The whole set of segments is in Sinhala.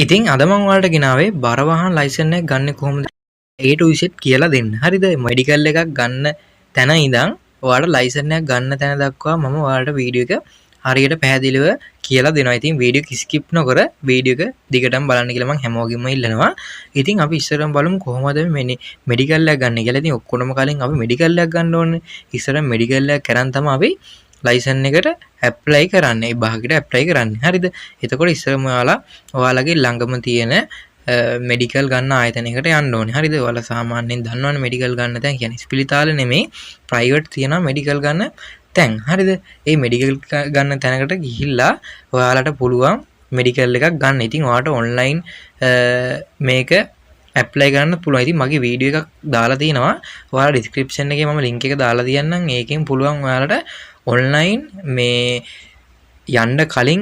ඉතින් අද මම ඔයාලට ගෙනාවේ බර වාහන ලයිසන් එක ගන්න කොහොමද A to Z කියලා දෙන්න. හරිද? මෙඩිකල් එකක් ගන්න තැන ඉඳන් ඔයාලට ලයිසන් එකක් ගන්න තැන දක්වා මම ඔයාලට වීඩියෝ එක හරියට පැහැදිලිව කියලා දෙනවා. ඉතින් වීඩියෝ එක ස්කිප් නොකර වීඩියෝ එක දිගටම බලන්න කියලා මම හැමෝගෙම ඉල්ලනවා. ඉතින් අපි ඉස්සරම බලමු කොහොමද මේ මෙඩිකල් එකක් ගන්න කියලා. ඉතින් ඔක්කොම කලින් අපි මෙඩිකල් එකක් ගන්න ඕනේ. ඉස්සර මෙඩිකල් එකක් කරන් තමයි අපි ලයිසන් එකට ඇප්ලයි කරන්නේ. ඒ භාගයට ඇප්ලයි කරන්නේ. හරිද? එතකොට ඉස්සරම ඔයාලගේ ළඟම තියෙන මෙඩිකල් ගන්න ආයතනයකට යන්න ඕනේ. හරිද? ඔයාලා සාමාන්‍යයෙන් දන්නවනේ මෙඩිකල් ගන්න තැන් කියන්නේ ස්පිරිතාල නෙමෙයි ප්‍රයිවට් තියෙනවා මෙඩිකල් ගන්න තැන්. හරිද? ඒ මෙඩිකල් ගන්න තැනකට ගිහිල්ලා ඔයාලට පුළුවන් මෙඩිකල් එකක් ගන්න. ඉතින් ඔයාලට ඔන්ලයින් මේක ඇප්ලයි කරන්න පුළුවන්. ඉතින් මගේ වීඩියෝ එකක් දාලා තියෙනවා. ඔයාලා ඩිස්ක්‍රිප්ෂන් එකේ මම ලින්ක් එක දාලා තියන්නම්. ඒකෙන් පුළුවන් ඔයාලට ඔන්ලයින් මේ යන්න කලින්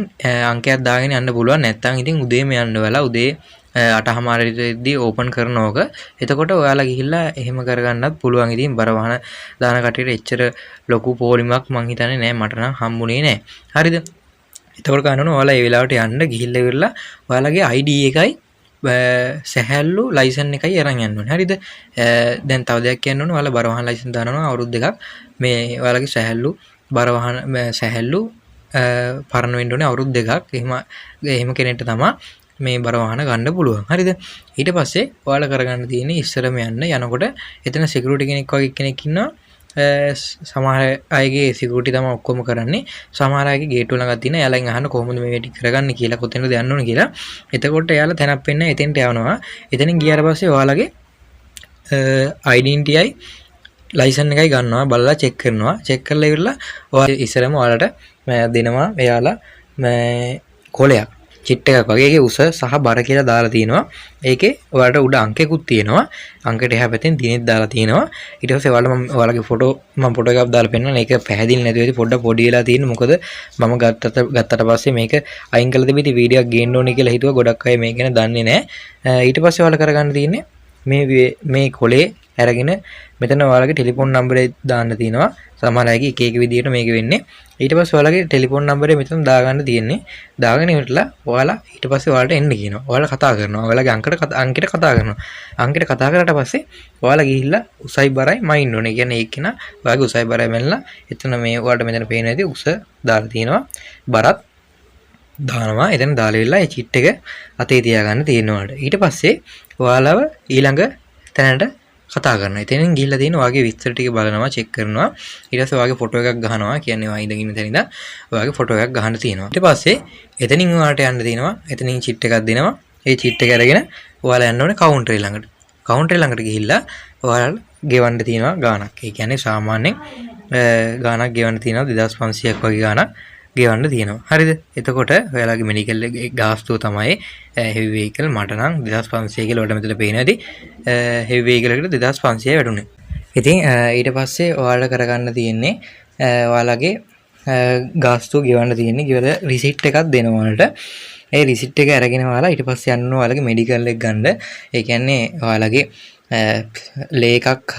අංකයක් දාගෙන යන්න පුළුවන්. නැත්නම් ඉතින් උදේම යන්න වෙලා උදේ 8:00දී ඕපන් කරන ඕක. එතකොට ඔයාලා ගිහිල්ලා එහෙම කරගන්නත් පුළුවන්. ඉතින් බර වහන දාන කටියට එච්චර ලොකු පොලිමක් මං හිතන්නේ නෑ. මට නම් හම්බුනේ නෑ. හරිද? එතකොට ගන්න ඕන ඔයාලා ඒ වෙලාවට යන්න ගිහිල්ලා ඉවරලා ඔයාලගේ ID එකයි සැහැල්ලු ලයිසන් එකයි අරන් යන්න ඕනේ. හරිද? දැන් තව දෙයක් කියන්න ඕනේ. ඔයාලා බර වහන ලයිසන් දානවා අවුරුදු දෙකක්. මේ ඔයාලගේ සැහැල්ලු බර වහන සැහැල්ලු පරණ වෙන්න ඕනේ අවුරුදු දෙකක්. එහෙම කෙනෙක්ට තමයි මේ බර වාහන ගන්න පුළුවන්. හරිද? ඊට පස්සේ ඔයාලා කරගන්න තියෙන්නේ ඉස්සරම යන්න යනකොට එතන සිකියුරිටි කෙනෙක් වගේ කෙනෙක් ඉන්නවා. සමහර අයගේ සිකියුරිටි තමයි ඔක්කොම කරන්නේ. සමහර අයගේ ගේට්ටුව ළඟ තියෙන එයාලෙන් අහන්න කොහොමද මේ වැඩි කරගන්නේ කියලා කොතැනද යන්න ඕනේ කියලා. එතකොට එයාලා තැනක් පෙන්න එතෙන්ට යවනවා. එතනින් ගියාට පස්සේ ඔයාලගේ identity ලයිසන් එකයි ගන්නවා බලලා චෙක් කරනවා. චෙක් කරලා ඉවරලා ඔයාලා ඉස්සරම ඔයාලට දෙනවා එයාලා කොලයක් චිට් එකක් වගේ. ඒකේ උස සහ බර කියලා දාලා තියෙනවා. ඒකේ ඔයාලට උඩ අංකයකුත් තියෙනවා. අංකයට එහා පැත්තෙන් දිනෙත් දාලා තියෙනවා. ඊට පස්සේ ඔයාලගේ ෆොටෝ එකක් දාලා පෙන්නනවා. ඒක පැහැදිලි නැති වෙයි පොඩ්ඩක් පොඩි වෙලා තියෙන්නේ. මොකද මම ගත්තට පස්සේ මේක අයින් කළ තිබිටි වීඩියෝ එකක් ගේන්න ඕනේ කියලා හිතුවා. ගොඩක් අය මේක ගැන දන්නේ නැහැ. ඊට පස්සේ ඔයාලා කරගන්න තියෙන්නේ මේ කොලේ අරගෙන මෙතන ඔයාලගේ ටෙලිෆෝන් නම්බරේ දාන්න තියෙනවා. සමහර අයගේ එක එක විදියට මේක වෙන්නේ. ඊට පස්සේ ඔයාලගේ ටෙලිෆෝන් නම්බරේ මෙතන දාගන්න තියෙන්නේ. දාගෙන ඉවරලා ඔයාලා ඊට පස්සේ ඔයාලට එන්න කියනවා. ඔයාලා කතා කරනවා. ඔයාලගේ අංකයට කතා කරනවා. අංකයට කතා කරාට පස්සේ ඔයාලා ගිහිල්ලා උසයි බරයි මයින්න ඕනේ. කියන්නේ ඒක නා ඔයාගේ උසයි බරයි මෙල්ලලා එතන මේ ඔයාලට මෙතන පේන ඇති උස දාලා තියෙනවා. බරත් දානවා. එතන දාලා ඉවරලා ඒ චිට් එක අතේ තියාගන්න තියෙනවා. ඊට පස්සේ ඔයාලව ඊළඟ තැනට කතා කරනවා. එතනින් ගිහිල්ලා තියෙන ඔයාගේ විස්තර ටික බලනවා, චෙක් කරනවා. ඊට පස්සේ ඔයාගේ ෆොටෝ එකක් ගහනවා. කියන්නේ ඔයා ඉඳගෙන ඉන්න තැන ඉඳන් ඔයාගේ ෆොටෝ එකක් ගහන්න තියෙනවා. ඊට පස්සේ එතනින් ඔයාලට යන්න තියෙනවා. එතනින් චිට් එකක් දෙනවා. ඒ චිට් එක අරගෙන ඔයාලා යන්න ඕනේ කවුන්ටරේ ළඟට. කවුන්ටරේ ළඟට ගිහිල්ලා ඔයාලා ගෙවන්න තියෙනවා ගාණක්. ඒ කියන්නේ සාමාන්‍යයෙන් ගාණක් ගෙවන්න තියෙනවා 2500ක් වගේ ගාණක් ගෙවන්න තියෙනවා. හරිද? එතකොට ඔයාලගේ මෙඩිකල් ගාස්තුව තමයි හෙවි වෙහිකල් මට නම් 2500 කියලා ඔයාලට මෙතන පේන ඇති. හෙවි වෙහිකල් එකට 2500 වැටුනේ. ඉතින් ඊට පස්සේ ඔයාලට කරගන්න තියෙන්නේ ඔයාලගේ ගාස්තුව ගෙවන්න තියෙන්නේ. ගෙවලා රිසිට් එකක් දෙනවා ඔයාලට. ඒ රිසිට් එක අරගෙන ඔයාලා ඊට පස්සේ යන්න ඔයාලගේ මෙඩිකල් එක ගන්න. ඒ කියන්නේ ඔයාලගේ ලේ එකක්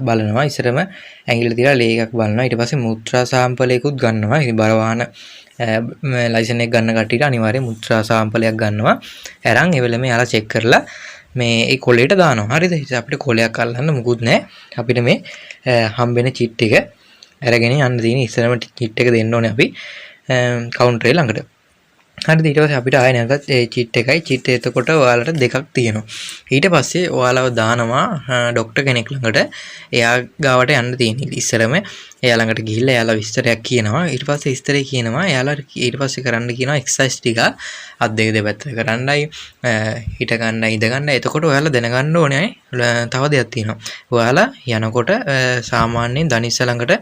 බලනවා. ඉස්සරම ඇඟිල්ල තියලා ලේ එකක් බලනවා. ඊට පස්සේ මුත්‍රා සාම්පලයකුත් ගන්නවා. ඉතින් බර වාහන ලයිසන් එක ගන්න කට්ටියට අනිවාර්යයෙන් මුත්‍රා සාම්පලයක් ගන්නවා. අරන් ඒ වෙලෙම යාලා චෙක් කරලා මේ ඒ කොලේට දානවා. හරිද? ඉතින් අපිට කොලයක් අල්ලන්න මුකුත් නැහැ. අපිට මේ හම්බෙන චිට් එක අරගෙන යන්න තියෙන ඉස්සරම චිට් එක දෙන්න ඕනේ අපි කවුන්ටරේ ළඟට. හරිද? ඊට පස්සේ අපිට ආයෙ නැවතත් ඒ චිට් එකයි චිට් එතකොට ඔයාලට දෙකක් තියෙනවා. ඊට පස්සේ ඔයාලව දානවා ડોක්ටර් කෙනෙක් ළඟට. එයා ගාවට යන්න තියෙන්නේ. ඉස්සරම එයා ළඟට ගිහිල්ලා එයාලා විස්තරයක් කියනවා. ඊට පස්සේ විස්තරේ කියනවා එයාලා ඊට පස්සේ කරන්න කියනවා එක්සර්සයිස් ටික අත් දෙක දෙපැත්තට කරන්නයි හිට ගන්නයි ඉඳ ගන්නයි. එතකොට ඔයාලා දැනගන්න ඕනේ තව දෙයක් තියෙනවා. ඔයාලා යනකොට සාමාන්‍යයෙන් දනිස්ස ළඟට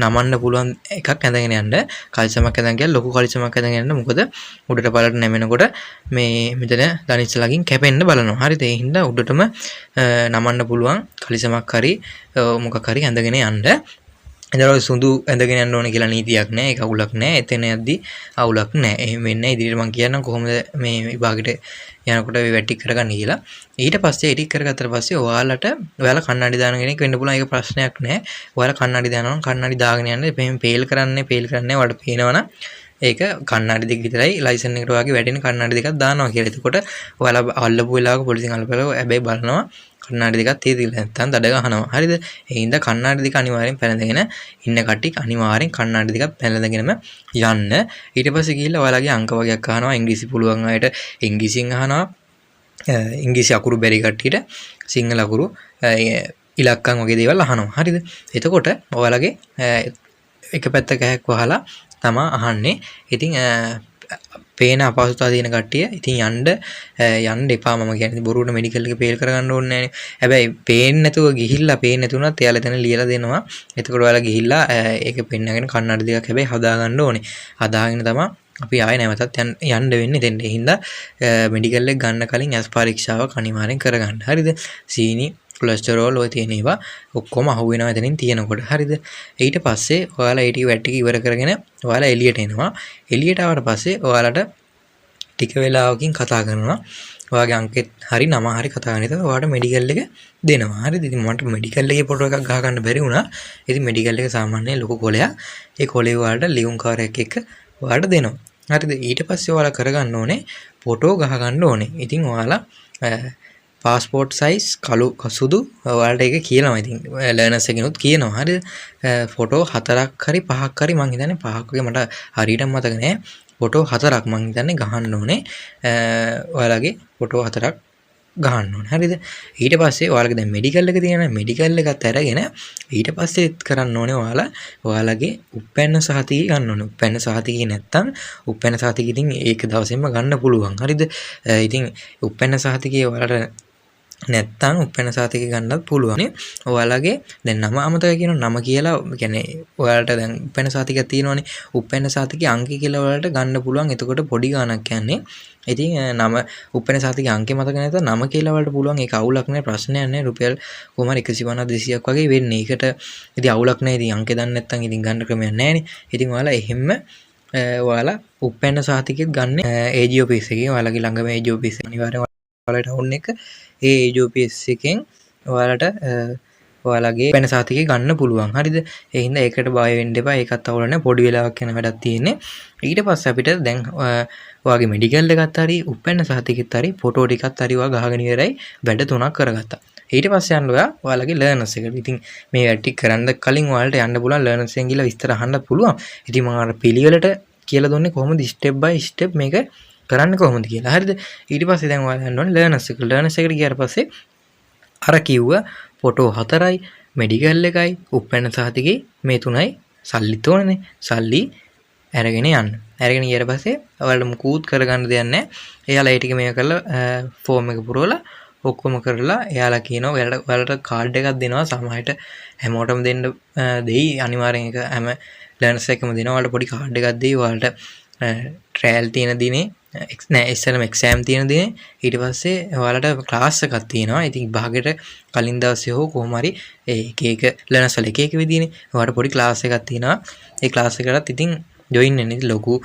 නමන්න පුළුවන් එකක් ඇඳගෙන යන්න. කලිසමක් ඇඳගෙන ගියා ලොකු කලිසමක් ඇඳගෙන යන්න. මොකද උඩට බලට නැමෙනකොට මේ මෙතන දනිස්ස ළඟින් කැපෙන්න බලනවා. හරිද? ඒ හින්දා උඩටම නමන්න පුළුවන් කලිසමක් හරි මොකක් හරි ඇඳගෙන යන්න. එතකොට සුදු ඇඳගෙන යන්න ඕනේ කියලා නීතියක් නැහැ. ඒක අවුලක් නැහැ. එතන යද්දි අවුලක් නැහැ. එහෙම වෙන්නේ ඉදිරියට මම කියන්නම් කොහොමද මේ විභාගෙට යනකොට මේ වැටි කරගන්නේ කියලා. ඊට පස්සේ එඩිට් කරගත්තට පස්සේ ඔයාලා කන්නඩි දාන කෙනෙක් වෙන්න පුළුවන්. ඒක ප්‍රශ්නයක් නැහැ. ඔයාලා කන්නඩි දානවා නම් කන්නඩි දාගෙන යන්න. එපෙන් පේල් කරන්නේ ඔයාලට පේනවනම් ඒක කණ්ණාඩි දෙක විතරයි ලයිසන් එකට වගේ වැටෙන කණ්ණාඩි දෙකක් දානවා කියලා. එතකොට ඔයාලා අල්ලපු වෙලාවක පොලිසියෙන් අල්ලපුවා හැබැයි බලනවා කණ්ණාඩි දෙකක් තියෙදිලා නැත්නම් දඩ ගහනවා. හරිද? ඒ හින්දා කණ්ණාඩි දෙක අනිවාර්යෙන් පැනඳගෙන ඉන්න කට්ටිය අනිවාර්යෙන් කණ්ණාඩි දෙකක් පැනඳගෙනම යන්න. ඊට පස්සේ ගිහිල්ලා ඔයාලගේ අංක වගේක් අහනවා. ඉංග්‍රීසි පුළුවන් අයට ඉංග්‍රීසියෙන් අහනවා. ඉංග්‍රීසි අකුරු බැරි කට්ටියට සිංහල අකුරු ඉලක්කම් වගේ දේවල් අහනවා. හරිද? එතකොට ඔයාලගේ එක පැත්තක හැක් වහලා තමා අහන්නේ. ඉතින් පේන අපහසුතාව තියෙන කට්ටිය ඉතින් යන්න එපා. මම කියන්නේ බොරුවට මෙඩිකල් එක ෆේල් කරගන්න ඕනේ නැහැ නේ. හැබැයි පේන්නේ නැතුව ගිහිල්ලා පේන්නේ නැතුණත් එයාලා එතන ලියලා දෙනවා. එතකොට ඔයාලා ගිහිල්ලා ඒක පෙන්නගෙන කන්නඩි දෙකක් හැබැයි හදා ගන්න ඕනේ. හදාගෙන තමයි අපි ආයෙ නැවතත් යන්න වෙන්නේ දෙන්න. ඒ හින්දා මෙඩිකල් එක ගන්න කලින් ඇස් පරීක්ෂාවක් අනිවාර්යෙන් කරගන්න. හරිද? සීනි කොලෙස්ටරෝල් ඔය තියෙන ඒවා ඔක්කොම අහුවෙනවා එතනින් තියෙනකොට. හරිද? ඊට පස්සේ ඔයාලා ඒ ටික වැට් ටික ඉවර කරගෙන ඔයාලා එළියට එනවා. එළියට ආවට පස්සේ ඔයාලට ටික වෙලාවකින් කතා කරනවා. ඔයාගේ අංකෙත් හරි නම හරි කතා කරන. ඒතකොට ඔයාලට මෙඩිකල් එක දෙනවා. හරිද? ඉතින් මට මෙඩිකල් එකේ ෆොටෝ එකක් ගහ ගන්න බැරි වුණා. ඉතින් මෙඩිකල් එක සාමාන්‍යයෙන් ලොකු කොලයක්. ඒ කොලේ ඔයාලට ලියුම් කාර්යයක් එක්ක ඔයාලට දෙනවා. හරිද? ඊට පස්සේ ඔයාලා කරගන්න ඕනේ ෆොටෝ ගහ ගන්න ඕනේ. ඉතින් ඔයාලා පාස්පෝර්ට් සයිස් කසුදු ඔයාලට ඒක කියනවා. ඉතින් ලර්නර්ස් එකෙනුත් කියනවා. හරිද? ෆොටෝ 4ක් හරි 5ක් හරි මං හිතන්නේ 5ක් වගේ මට හරියට මතක නෑ. ෆොටෝ 4ක් මං හිතන්නේ ගහන්න ඕනේ. ඔයාලගේ ෆොටෝ 4ක් ගහන්න ඕනේ. හරිද? ඊට පස්සේ ඔයාලගේ දැන් මෙඩිකල් එක තියෙනවා. මෙඩිකල් එකත් අරගෙන ඊට පස්සේ කරන්න ඕනේ ඔයාලගේ උපැන්න සහතිකය ගන්න ඕනේ. උපැන්න සහතිකය නැත්තම් උපැන්න සහතිකය ඉතින් ඒක දවසෙම ගන්න පුළුවන්. හරිද? ඉතින් උපැන්න සහතිකය ඔයාලට නැත්තම් උපැන්න සහතිකය ගන්නත් පුළුවන්. ඔයාලගේ දැන් නම අමතක කියනවා. නම කියලා කියන්නේ ඔයාලට දැන් උපැන්න සහතිකයක් තියෙනවනේ. උපැන්න සහතිකය අංකය කියලා ඔයාලට ගන්න පුළුවන්. එතකොට පොඩි ගාණක් කියන්නේ. ඉතින් නම උපැන්න සහතිකය අංකය මතක නැත්නම් නම කියලා ඔයාලට පුළුවන්. ඒක අවුලක් නෑ, ප්‍රශ්නයක් නෑ. රුපියල් කොහමද 150 200ක් වගේ වෙන්නේ. ඒකට ඉතින් අවුලක් නෑ. ඉතින් අංකය දන්නේ නැත්නම් ඉතින් ගන්න ක්‍රමයක් නෑනේ. ඉතින් ඔයාලා එහෙම ඔයාලා උපැන්න සහතිකයත් ගන්න AG ඔෆිස් එකේ ඔයාලගේ ළඟම AG ඔෆිස් එක අනිවාර්යෙන් ඔයාලට ටවුන් එක ඒ AG ඔෆිස් එකෙන් ඔයාලට ඔයාලගේ උපැන්න සහතිකය ගන්න පුළුවන්. හරිද? ඒ හින්දා ඒකට බය වෙන්න එපා. ඒකත් අවුල නෑ. පොඩි වෙලාවක් යන වැඩක් තියෙන්නේ. ඊට පස්සේ අපිට දැන් ඔයාගේ මෙඩිකල් එකත් හරි උපැන්න සහතිකෙත් හරි ෆොටෝ ටිකත් හරි ඔයා ගහගෙන ඉවරයි. වැඩ 3ක් කරගත්තා. ඊට පස්සේ යන්න ඔයාලගේ ලර්නර්ස් එකට. ඉතින් මේ වැඩ ටික කරන්න කලින් ඔයාලට යන්න පුළුවන් ලර්නර්ස් එකෙන් ගිහලා විස්තර අහන්න පුළුවන්. ඉතින් මම අර පිළිවෙලට කියලා දුන්නේ කොහොමද ස්ටෙප් බයි ස්ටෙප් මේක කරන්න කොහොමද කියලා. හරිද? ඊට පස්සේ දැන් ඔයාලා යන්න ඕනේ ලර්නර්ස් එකට. ලර්නර්ස් එකට ගියාට පස්සේ අර කිව්ව ෆොටෝ 4යි මෙඩිකල් එකයි උපැන්න සහතිකේ මේ තුනයි සල්ලිත් ඕනනේ. සල්ලි අරගෙන යන්න. අරගෙන ගියාට පස්සේ ඔයාලට මුකුත් කරගන්න දෙයක් නැහැ. එයාලා ඒ ටික මේක කරලා ෆෝම් එක පුරවලා ඔක්කොම කරලා එයාලා කියනවා ඔයාලට කාඩ් එකක් දෙනවා. සමහරට හැමෝටම දෙන්න දෙයි. අනිවාර්යෙන් ඒක හැම ලර්නර්ස් එකම දෙනවා. ඔයාලට පොඩි කාඩ් එකක් දෙයි. ඔයාලට ට්‍රයල් තියෙන දිනේ ඉස්සෙල්ලාම එක්සෑම් තියෙන දිනේ ඊට පස්සේ ඔයාලට ක්ලාස් එකක් තියෙනවා. ඉතින් විභාගෙට කලින් දවසේ හෝ කොහොම හරි එක ලර්නර්ස් වල එක විදිහනේ ඔයාලට පොඩි ක්ලාස් එකක් තියෙනවා. ඒ ක්ලාස් එකකට ඉතින් ජොයින් වෙන්න. ඉතින් ලොකු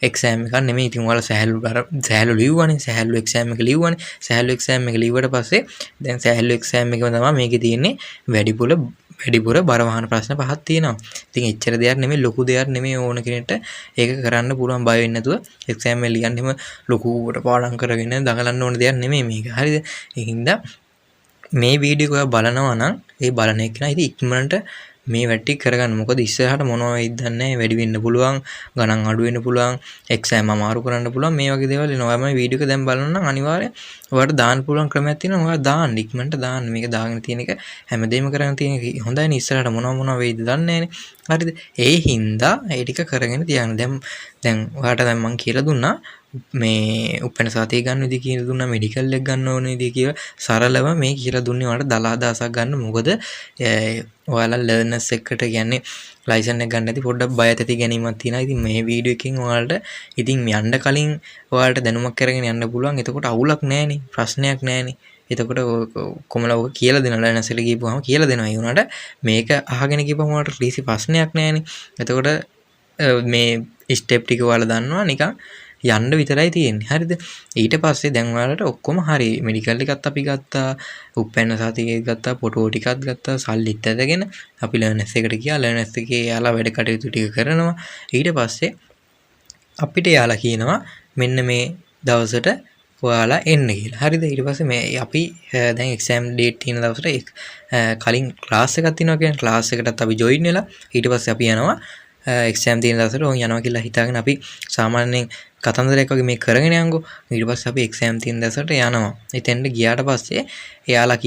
එක්සෑම් එකක් නෙමෙයි. ඉතින් ඔයාලා සහැල්ලු ලිව්වනේ. සහැල්ලු එක්සෑම් එක ලිව්වනේ. සහැල්ලු එක්සෑම් එක ලිව්වට පස්සේ දැන් සහැල්ලු එක්සෑම් එකම තමයි මේකේ තියෙන්නේ. වැඩිපුර බර වහන ප්‍රශ්න 5ක් තියෙනවා. ඉතින් එච්චර දෙයක් නෙමෙයි, ලොකු දෙයක් නෙමෙයි. ඕන කෙනෙක්ට ඒක කරන්න පුළුවන් බය වෙන්නේ නැතුව එක්සෑම් එක ලියන්නෙම ලොකුවට පාඩම් කරගෙන දඟලන්න ඕන දෙයක් නෙමෙයි මේක. හරිද? ඒ හින්දා මේ වීඩියෝ එක බලනවා නම් ඒ බලන එක නා ඉතින් ඉක්මනට මේ වැටි කරගන්න. මොකද ඉස්සරහට මොනවා වෙයිද දන්නේ නැහැ. වැඩි වෙන්න පුළුවන්, ගණන් අඩු වෙන්න පුළුවන්, එක්සෑම් අමාරු කරන්න පුළුවන්. මේ වගේ දේවල් එනවා. මම වීඩියෝ එක දැන් බලනවා නම් අනිවාර්යෙන් ඔයාලට දාන්න පුළුවන් ක්‍රමයක් තියෙනවා. ඔයාලා දාන්න ඉක්මනට දාන්න. මේක දාගෙන තියෙන එක හැමදේම කරගෙන තියෙන එක හොඳයි නේ. ඉස්සරහට මොනවා වෙයිද දන්නේ නැහැනේ. හරිද? ඒ හින්දා ඒ ටික කරගෙන තියන්න. දැන් ඔයාලට දැන් මම කියලා දුන්නා මේ උපැන්න සහතිකය ගන්න විදිහ කියලා දුන්නා. මෙඩිකල් එක ගන්න ඕන විදිහ කියලා සරලව මේ කියලා දුන්නේ ඔයාලට දලා අදහසක් ගන්න. මොකද ඔයාලා ලර්නර්ස් එකට කියන්නේ ලයිසන් එක ගන්න නැති පොඩ්ඩක් බය ඇති ගැනීමක් තියෙනවා. ඉතින් මේ වීඩියෝ එකෙන් ඔයාලට ඉතින් යන්න කලින් ඔයාලට දැනුමක් කරගෙන යන්න පුළුවන්. එතකොට අවුලක් නැහැනේ, ප්‍රශ්නයක් නැහැනේ. එතකොට කොමල ඔක කියලා දෙනවා. ලර්නර්ස් එකට ගිහපුවාම කියලා දෙනවා. ඒ වුණාට මේක අහගෙන ගිහපුවම ඔයාලට ක්‍රීසි ප්‍රශ්නයක් නැහැනේ. එතකොට මේ ස්ටෙප් ටික ඔයාලා දන්නවා නිකන් යන්න විතරයි තියෙන්නේ. හරිද? ඊට පස්සේ දැන් ඔයාලට ඔක්කොම හරි. මෙඩිකල් එකත් අපි ගත්තා, උපැන්න සහතිකයත් ගත්තා, ෆොටෝ ටිකක් ගත්තා, සල්ලිත් ඇදගෙන අපි ලර්නර්ස් එකට ගියා. ලර්නර්ස් එකේ යාලා වැඩ කටයුතු ටික කරනවා. ඊට පස්සේ අපිට යාලා කියනවා මෙන්න මේ දවසට ඔයාලා එන්න කියලා. හරිද? ඊට පස්සේ මේ අපි දැන් එක්සෑම් ඩේට් තියෙන දවසට කලින් ක්ලාස් එකක් තියෙනවා කියන්නේ ක්ලාස් එකටත් අපි ජොයින් වෙලා ඊට පස්සේ අපි යනවා එක්සෑම් තියෙන දවසට ඕන් යනවා කියලා හිතාගෙන අපි සාමාන්‍යයෙන් කතන්දරයක් වගේ මේ කරගෙන යන්කෝ. ඊට පස්සේ අපි එක්සෑම් තියෙන දවසට යනවා. එතෙන්ට ගියාට පස්සේ එයාලා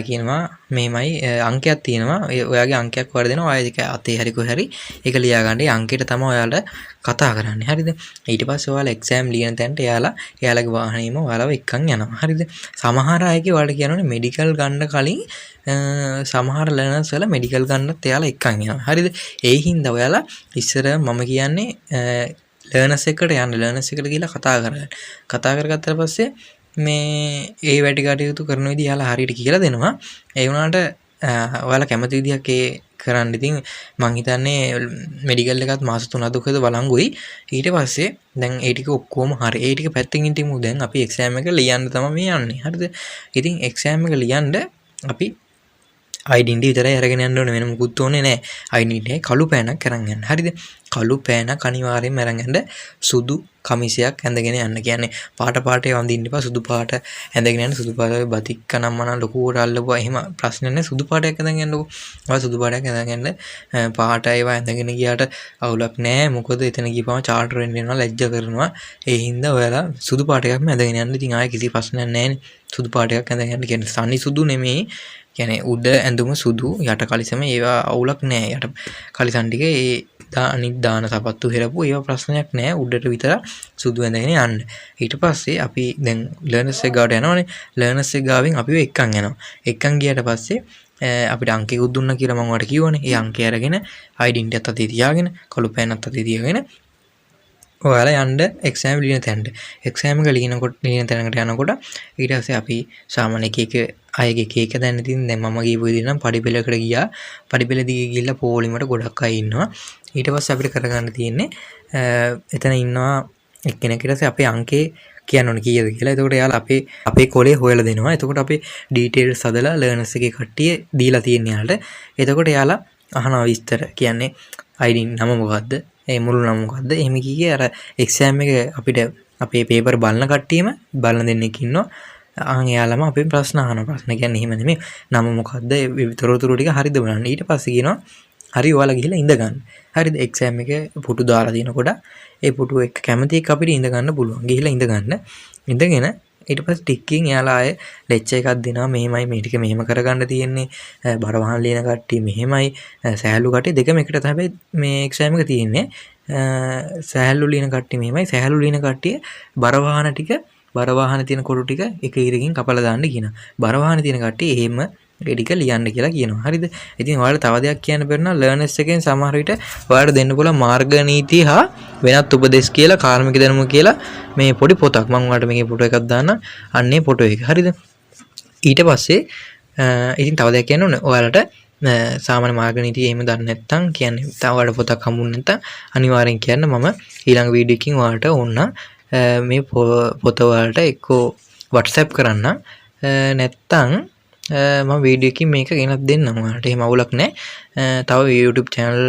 කියනවා මේමයි අංකයක් තියෙනවා. ඔයාගේ අංකයක් වර්ධනවා. ඔයා ඒක අතේ හරි කොහේ හරි ඒක ලියා ගන්න. ඒ අංකයට තමයි ඔයාලා කතා කරන්නේ. හරිද? ඊට පස්සේ ඔයාලා එක්සෑම් ලියන තැනට එයාලගේ වාහනේම ඔයාලව එක්කන් යනවා. හරිද? සමහර අයගේ ඔයාලට කියනෝනේ මෙඩිකල් ගන්න කලින් සමහර ලර්නර්ස් වල මෙඩිකල් ගන්නත් එයාලා එක්කන් යනවා. හරිද? ඒ හින්දා ඔයාලා ඉස්සර මම කියන්නේ ලර්නර්ස් එකට යන්න. ලර්නර්ස් එකට ගිහලා කතා කරගන්න. කතා කරගත්තාට පස්සේ මේ ඒ වැඩි කටයුතු කරන විදිහ යාලා හරියට කියලා දෙනවා. ඒ වුණාට ඔයාලා කැමති විදිහක් ඒ කරන්න. ඉතින් මං හිතන්නේ මෙඩිකල් එකත් මාස 3-4ද වළංගුයි. ඊට පස්සේ දැන් ඒ ටික ඔක්කොම හරි. ඒ ටික පැත්තකින් තියමු. දැන් අපි එක්සෑම් එක ලියන්න තමයි මේ යන්නේ. හරිද? ඉතින් එක්සෑම් එක ලියන්න අපි identity විතරයි අරගෙන යන්න ඕනේ. වෙන මුකුත් ඕනේ නැහැ. identity කළු පෑනක් අරන් යන්න. හරිද? කළු පෑනක් අනිවාර්යෙන්ම අරන් යන්න. සුදු කමිසයක් ඇඳගෙන යන්න. කියන්නේ පාට පාටේ වඳින්න එපා. සුදු පාට ඇඳගෙන යන්න. සුදු පාට බතික්ක නම් මන ලොකුවට අල්ලපුවා. එහෙම ප්‍රශ්න නැහැ. සුදු පාටයක් ඇඳගෙන යන්නකෝ. ඔය සුදු පාටයක් ඇඳගෙන යන්න. පාට ඒවා ඇඳගෙන ගියාට අවුලක් නැහැ. මොකද එතන ගිහපම චාටර් වෙන්න වෙනවා. ලැජ්ජා කරනවා. ඒ හින්දා ඔයාලා සුදු පාටයක්ම ඇඳගෙන යන්න. ඉතින් ආයේ කිසි ප්‍රශ්නයක් නැහැ නේ. සුදු පාටයක් ඇඳගෙන යන්න. කියන්නේ සනි සුදු නෙමෙයි. කියන්නේ උඩ ඇඳුම සුදු යට කලිසම ඒවා අවුලක් නෑ. යට කලිසම් ටික අනිත් දාන සපත්තු හෙරපු ඒවා ප්‍රශ්නයක් නෑ. උඩට විතර සුදු ඇඳගෙන යන්න. ඊට පස්සේ අපි දැන් ලර්නර්ස් එක ගාවට යනවනේ. ලර්නර්ස් එක ගාවෙන් අපිව එක්කන් යනවා. එක්කන් ගියට පස්සේ අපිට අංකයකුත් දුන්නා කියලා මම ඔයාලට කිව්වනේ. ඒ අංකය අරගෙන identity එකත් අතේ තියාගෙන කළු පෑනත් අතේ තියාගෙන ඔයාලා යන්න එක්සෑම් ලියන තැනට. එක්සෑම් එක ලියන තැනකට යනකොට ඊට පස්සේ අපි සාමාන්‍ය එක අයගේ එක දැන් ඉතින් දැන් මම ගිහපු විදිහ නම් පඩිපෙළකට ගියා. පඩිපෙළ දිගේ ගිහිල්ලා පොලිමට ගොඩක් අය ඉන්නවා. ඊට පස්සේ අපිට කරගන්න තියෙන්නේ එතන ඉන්නවා එක්කෙනෙක්. ඊට පස්සේ අපේ අංකේ කියන්න ඕනේ කීයද කියලා. එතකොට එයාලා අපේ කොලේ හොයලා දෙනවා. එතකොට අපේ ඩීටේල්ස් හදලා ලර්නර්ස් එකේ කට්ටිය දීලා තියෙන යාලට. එතකොට එයාලා අහනවා විස්තර. කියන්නේ ID නම මොකද්ද? ඒ මුළු නම මොකද්ද? එහෙම කියේ අර එක්සෑම් එක අපිට අපේ පේපර් බලන කට්ටියම බලන දෙන්නෙක් ඉන්නවා. එයාලම අපේ ප්‍රශ්න අහන ප්‍රශ්න කියන්නේ එහෙම නෙමෙයි. නම මොකද්ද? ඒ තොරතුරු ටික හරිද බලන්න. ඊට පස්සේ කියනවා හරි ඔයාලා ගිහලා ඉඳ ගන්න. හරිද? එක්සෑම් එක පුටු දාලා දිනකොට ඒ පුටුව එක කැමති එක අපිට ඉඳ ගන්න පුළුවන්. ගිහලා ඉඳ ගන්න. ඉඳගෙන ඊට පස්සේ ටිකකින් එයාලා ආයේ ලෙක්චර් එකක් දෙනවා. මෙහෙමයි මේ ටික මෙහෙම කරගන්න තියෙන්නේ. බර වහන් ලියන කට්ටිය මෙහෙමයි. සෑහළු කට්ටිය දෙකම එකට තමයි මේ එක්සෑම් එක තියෙන්නේ. සෑහළු ලියන කට්ටිය මෙහෙමයි. සෑහළු ලියන කට්ටිය බර වාහන තියෙන කොටු ටික එක ඉරකින් කපලා දාන්න කියනවා. බර වාහන තියෙන කට්ටිය එහෙම ඒ ටික ලියන්න කියලා කියනවා. හරිද? ඉතින් ඔයාලට තව දෙයක් කියන්න බැරි නම් ලර්නර්ස් එකෙන් සමහර විට ඔයාලට දෙන්න පුළුවන් මාර්ග නීති හා වෙනත් උපදෙස් කියලා කාර්මික දැනුම කියලා මේ පොඩි පොතක්. මම ඔයාලට මේකේ ෆොටෝ එකක් දාන්නම්. අන්නේ ෆොටෝ එක. හරිද? ඊට පස්සේ ඉතින් තව දෙයක් කියන්න ඕනේ. ඔයාලට සාමාන්‍ය මාර්ග නීති එහෙම දන්නේ නැත්නම් කියන්නේ තව ඔයාලට පොතක් හම්බුනේ නැත්නම් අනිවාර්යෙන් කියන්න. මම ඊළඟ වීඩියෝ එකකින් ඔයාලට ඕන මේ පොත ඔයාලට එක්කෝ WhatsApp කරන්න. නැත්නම් මම වීඩියෝ එකකින් මේක ගෙනත් දෙන්නම් ඔයාලට. එහෙම අවුලක් නැහැ. තව YouTube channel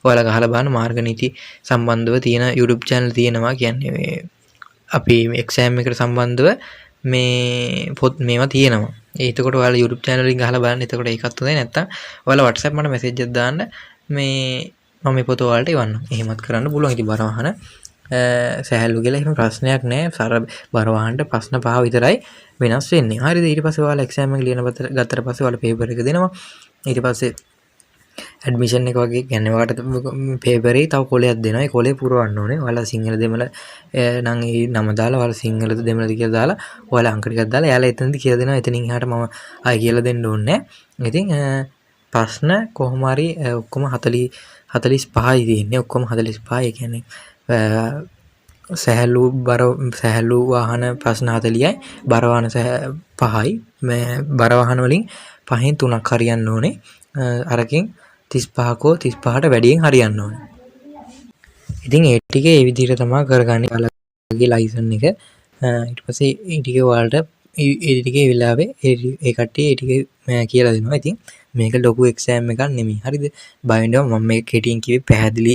ඔයාලා ගහලා බලන්න මාර්ග නීති සම්බන්ධව තියෙන YouTube channel තියෙනවා. කියන්නේ මේ අපි එක්සෑම් එකට සම්බන්ධව මේ පොත් මේවා තියෙනවා. එතකොට ඔයාලා YouTube channel එකෙන් ගහලා බලන්න. එතකොට ඒකත් හොඳයි. නැත්තම් ඔයාලා WhatsApp මට message එකක් දාන්න. මේ මම මේ පොත ඔයාලට එවන්නම්. එහෙමත් කරන්න පුළුවන්. ඉතින් බර වහන සෑහළු කියලා එහෙම ප්‍රශ්නයක් නැහැ. සර බර වහනට ප්‍රශ්න පහ විතරයි වෙනස් වෙන්නේ. හරිද? ඊට පස්සේ ඔයාලා එක්සෑම් එක ලියන ගත්තට පස්සේ ඔයාලා පේපර් එක දෙනවා. ඊට පස්සේ ඇඩ්මිෂන් එක වගේ කියන්නේ ඔයාලට පේපරේ තව කොලයක් දෙනවා. ඒ කොලේ පුරවන්න ඕනේ. ඔයාලා සිංහල දෙමළ නම් ඒ නම දාලා ඔයාලා සිංහලද දෙමළද කියලා දාලා ඔයාලා අංක ටිකක් දාලා එයාලා එතනදි කියලා දෙනවා. එතනින් එහාට මම ආයෙ කියලා දෙන්න ඕනේ නැහැ. ඉතින් ප්‍රශ්න කොහොම හරි ඔක්කොම 45යි තියෙන්නේ. ඔක්කොම 45. ඒ කියන්නේ සැහැල්ලු වාහන ප්‍රශ්න 40යි. බර වාහන 5යි. මේ බර වාහන වලින් 5න් 3ක් හරියන්න ඕනේ. අරකින් 35ට වැඩියෙන් හරියන්න ඕනේ. ඉතින් ඒ ටික ඒ විදිහට තමයි කරගන්නේ. ඔයාලගේ ලයිසන් එක. ඊට පස්සේ ඒ ටික ඔයාලට ඒ ටිකේ වෙලාවේ ඒ කට්ටිය ඒ ටික කියලා දෙනවා. ඉතින් මේක ලොකු එක්සෑම් එකක් නෙමෙයි. හරිද? බයින්ඩව මම මේක කෙටියෙන් කිව්වේ පැහැදිලි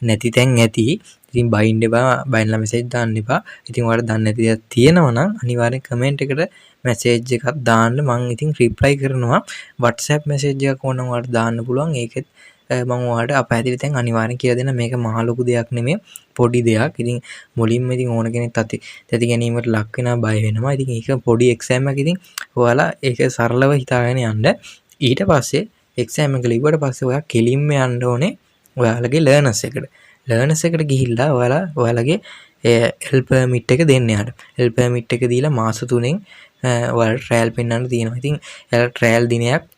නැති තැන් ඇති. ඉතින් බයින්ඩ එපා, බයින්ලා මෙසේජ් දාන්න එපා. ඉතින් ඔයාලට දන්නේ නැති දේවල් තියෙනවා නම් අනිවාර්යෙන් කමෙන්ට් එකට මැසේජ් එකක් දාන්න. මම ඉතින් රිප්ලයි කරනවා. WhatsApp මැසේජ් එකක් ඕන නම් ඔයාලට දාන්න පුළුවන්. ඒකෙත් මම ඔයාලට අපහැදිලි තැන් අනිවාර්යෙන් කියලා දෙන්න. මේක මහ ලොකු දෙයක් නෙමෙයි, පොඩි දෙයක්. ඉතින් මුලින්ම ඉතින් ඕන කෙනෙක් තැති ගැනීමට ලක් වෙනවා, බය වෙනවා. ඉතින් ඒක පොඩි එක්සෑම් එකක්. ඉතින් ඔයාලා ඒක සරලව හිතාගෙන යන්න. ඊට පස්සේ එක්සෑම් එක ලිව්වට පස්සේ ඔයා කෙලින්ම යන්න ඕනේ ඔයාලගේ ලර්නර්ස් එකට. ලර්නර්ස් එකට ගිහිල්ලා ඔයාලගේ හෙල්ප් පර්මිට් එක දෙන්න යාට. හෙල්ප් පර්මිට් එක දීලා මාස 3න් ඔයාලට ට්‍රයල් පෙන්වන්න තියෙනවා. ඉතින් එයාලා ට්‍රයල් දිනයක්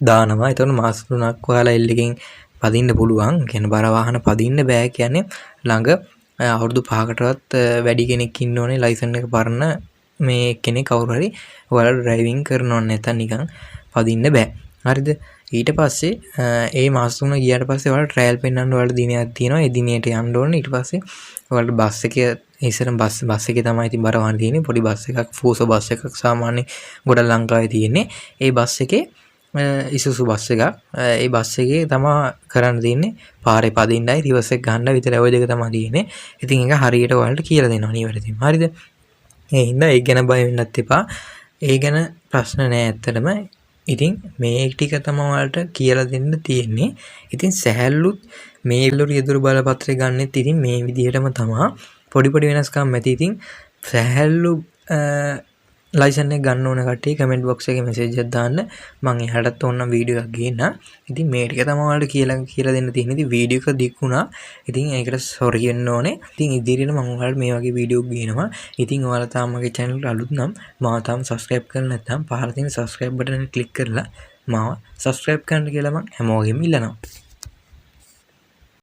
දානවා. එතකොට මාස 3ක් ඔයාලා එල් එකෙන් පදින්න පුළුවන්. කියන බර වාහන පදින්න බෑ කියන්නේ ළඟ අවුරුදු 5කටවත් වැඩි කෙනෙක් ඉන්න ඕනේ ලයිසන් එක පරණ මේ කෙනෙක් කවුරු හරි ඔයාලා ඩ්‍රයිවිං කරනවා නැත්නම් නිකන් පදින්න බෑ. හරිද? ඊට පස්සේ ඒ මාස 3 ගියාට පස්සේ ඔයාලා ට්‍රයල් පෙන්වන්න ඔයාලට දිනයක් තියෙනවා. ඒ දිනේට යන්න ඕනේ. ඊට පස්සේ ඔයාලට බස් එකේ ඉස්සරම බස් එකේ තමයි ඉතින් බර වාහන තියෙන්නේ. පොඩි බස් එකක්, ෆූසෝ බස් එකක් සාමාන්‍ය ගොඩක් ලංකාවේ තියෙන්නේ. ඒ බස් එකේ ඉසුසු බස් එකක්. ඒ බස් එකේ තමා කරන්න තියෙන්නේ පාරේ පදින්නයි රිවර්ස් එක ගන්න විතරයි. ওই දෙක තමයි තියෙන්නේ. ඉතින් ඒක හරියට ඔයාලට කියලා දෙනවා නිවැරදිවම. හරිද? ඒ හින්දා ඒ ගැන බය වෙන්නත් එපා. ඒ ගැන ප්‍රශ්න නෑ ඇත්තටම. ඉතින් මේ ටික තමයි ඔයාලට කියලා දෙන්න තියෙන්නේ. ඉතින් සැහැල්ලුත් මේ රියදුරු බලපත්‍රය ගන්නෙත් ඉතින් මේ විදිහටම තමයි. පොඩි වෙනස්කම් ඇති. ඉතින් සැහැල්ලු ලයිසන් එක ගන්න ඕන කට්ටිය කමෙන්ට් බොක්ස් එකේ මැසේජ් එකක් දාන්න. මම එහාටත් ඕනනම් වීඩියෝ එකක් ගේන්න. ඉතින් මේ ටික තමයි ඔයාලට කියලා දෙන්න තියෙන්නේ. ඉතින් වීඩියෝ එක දික් වුණා. ඉතින් ඒකට සෝරි කියන්න ඕනේ. ඉතින් ඉදිරියට මම ඔයාලට මේ වගේ වීඩියෝ ගේනවා. ඉතින් ඔයාලා තාම මගේ channel එකට අලුත් නම් මාව තාම subscribe කරලා නැත්නම් පහළ තියෙන subscribe button එක click කරලා මාව subscribe කරන්න කියලා මම හැමෝගෙම ඉල්ලනවා.